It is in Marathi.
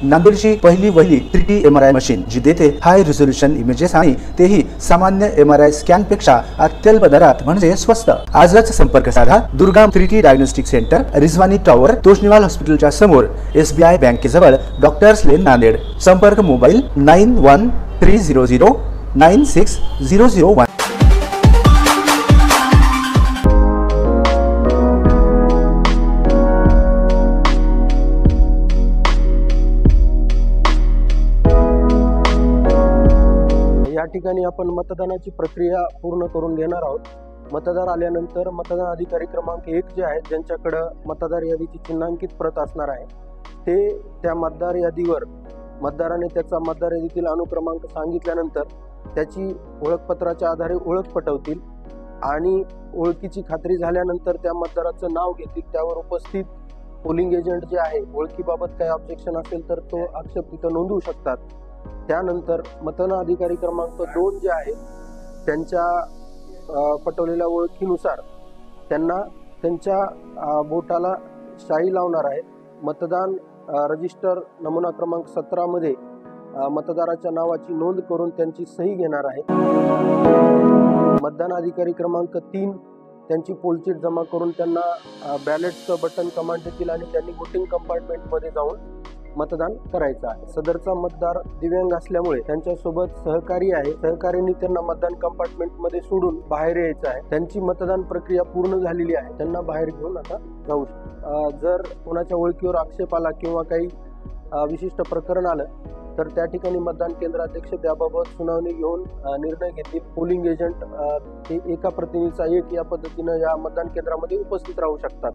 नांदेडची पहिली वहिली 3D MRI मशीन जी देते हाय रिझोल्यूशन इमेजेस आणि तेही सामान्य MRI स्कॅन पेक्षा अत्यल्प दरात म्हणजे स्वस्त। आजच संपर्क साधा Durga 3D diagnostic centre, Rizwani tower, Toshniwal हॉस्पिटलच्या समोर, SBI बँकेजवळ, डॉक्टर्स लेन, नांदेड। संपर्क मोबाईल 9130096001। या ठिकाणी आपण मतदानाची प्रक्रिया पूर्ण करून घेणार आहोत। मतदार आल्यानंतर मतदान अधिकारी क्रमांक 1 जे आहेत, ज्यांच्याकडे मतदार यादीची चिन्हांकित प्रत असणार आहे, ते त्या मतदार यादीवर मतदाराने त्याचा मतदार यादीतील अनुक्रमांक सांगितल्यानंतर त्याची ओळखपत्राच्या आधारे ओळख पटवतील आणि ओळखीची खात्री झाल्यानंतर त्या मतदाराचं नाव घेतील। त्यावर उपस्थित पोलिंग एजंट जे आहे, ओळखीबाबत काही ऑब्जेक्शन असेल तर तो आक्षेप तिथं नोंदवू शकतात। त्यानंतर मतदान अधिकारी क्रमांक 2 जे आहे, त्यांच्या पटवलेल्या ओळखीनुसार त्यांना त्यांच्या बोटाला शाई लावणार आहे। मतदान रजिस्टर नमुना क्रमांक 17 मध्ये मतदाराच्या नावाची नोंद करून त्यांची सही घेणार आहे। मतदान अधिकारी क्रमांक 3 त्यांची पोलचीट जमा करून त्यांना बॅलेटचं बटन कमांड देतील आणि त्यांनी वोटिंग कंपार्टमेंटमध्ये जाऊन मतदान करायचं आहे। सदरचा मतदार दिव्यांग असल्यामुळे त्यांच्यासोबत सहकारी आहे, सहकाऱ्यांनी त्यांना मतदान कंपार्टमेंटमध्ये सोडून बाहेर यायचं आहे। त्यांची मतदान प्रक्रिया पूर्ण झालेली आहे, त्यांना बाहेर घेऊन आता जाऊ शकतो। जर कोणाच्या ओळखीवर आक्षेप आला किंवा काही विशिष्ट प्रकरण आलं तर त्या ठिकाणी मतदान केंद्राध्यक्ष त्याबाबत सुनावणी घेऊन निर्णय घेतील। पोलिंग एजंट ते एका प्रतिनिधीचा एक या पद्धतीनं या मतदान केंद्रामध्ये उपस्थित राहू शकतात।